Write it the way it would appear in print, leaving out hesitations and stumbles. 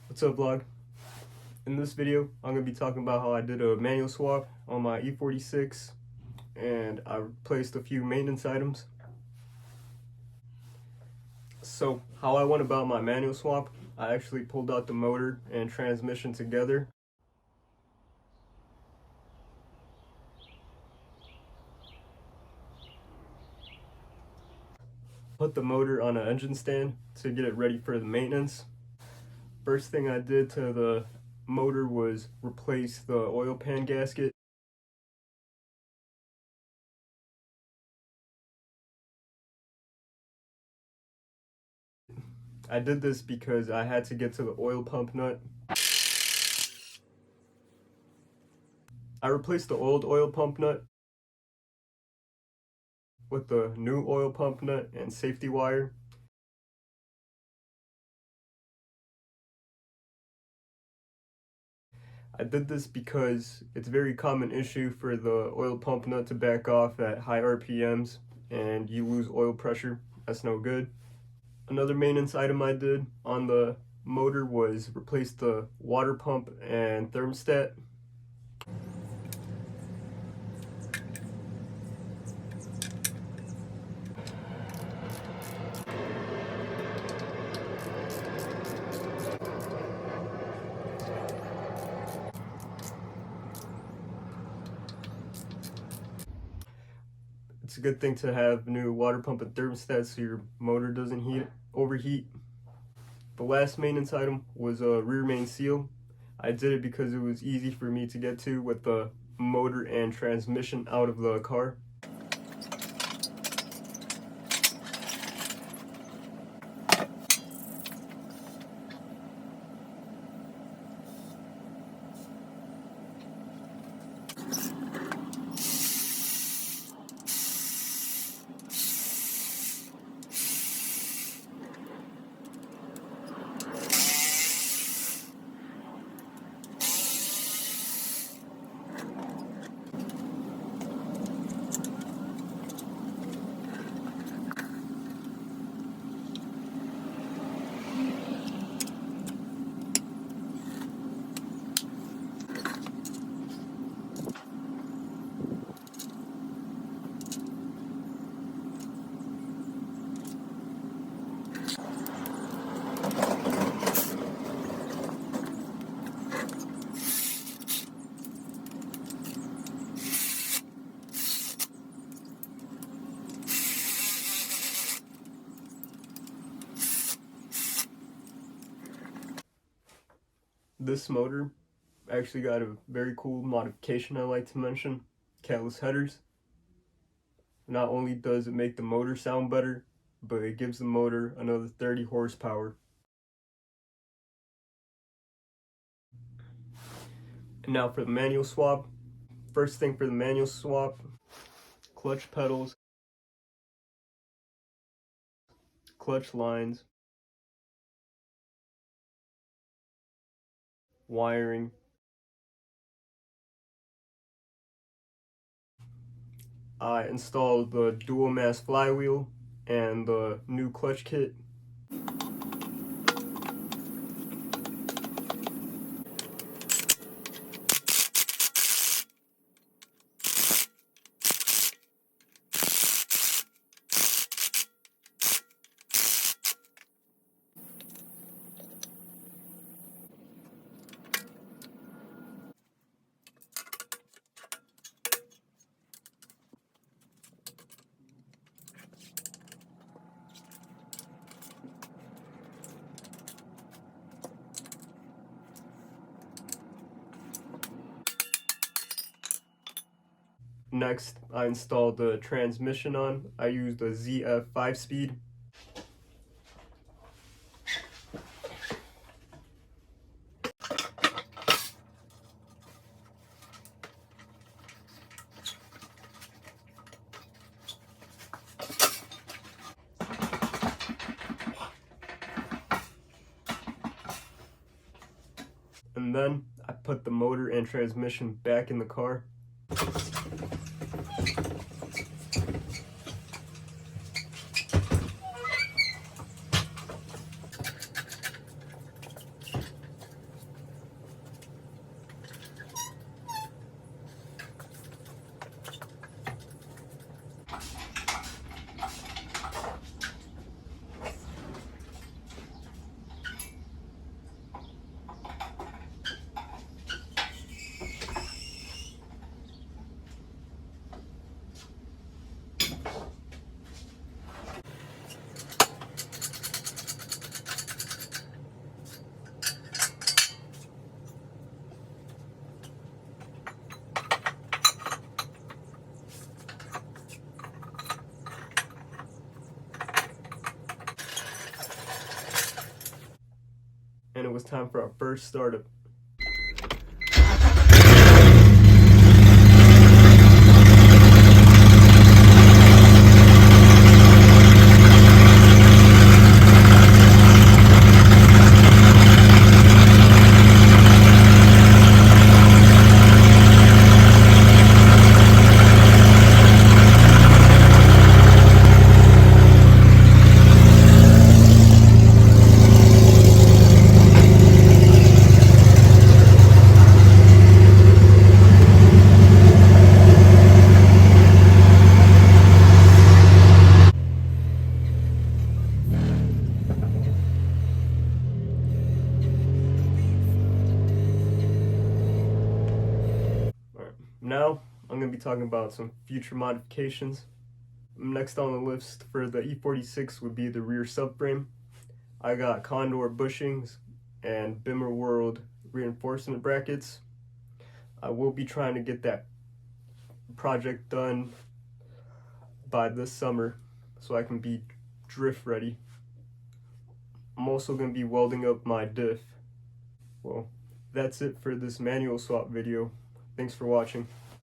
What's up, vlog? In this video, I'm going to be talking about how I did a manual swap on my E46 and I replaced a few maintenance items. So, how I went about my manual swap, I actually pulled out the motor and transmission together. Put the motor on an engine stand to get it ready for the maintenance. First thing I did to the motor was replace the oil pan gasket. I did this because I had to get to the oil pump nut. I replaced the old oil pump nut with the new oil pump nut and safety wire. I did this because it's a very common issue for the oil pump nut to back off at high RPMs and you lose oil pressure. That's no good. Another maintenance item I did on the motor was replace the water pump and thermostat. It's a good thing to have new water pump and thermostat so your motor doesn't overheat. The last maintenance item was a rear main seal. I did it because it was easy for me to get to with the motor and transmission out of the car. This motor actually got a very cool modification I like to mention: catless headers. Not only does it make the motor sound better, but it gives the motor another 30 horsepower. And now for the manual swap. First thing for the manual swap: clutch pedals, clutch lines, wiring. I installed the dual mass flywheel and the new clutch kit. Next, I installed the transmission on. I used a ZF 5-speed. And then I put the motor and transmission back in the car. it's time for our first startup. Alright, now I'm going to be talking about some future modifications. Next on the list for the E46 would be the rear subframe. I got Condor bushings and Bimmer World reinforcement brackets. I will be trying to get that project done by this summer so I can be drift ready. I'm also going to be welding up my diff. Well, that's it for this manual swap video. Thanks for watching.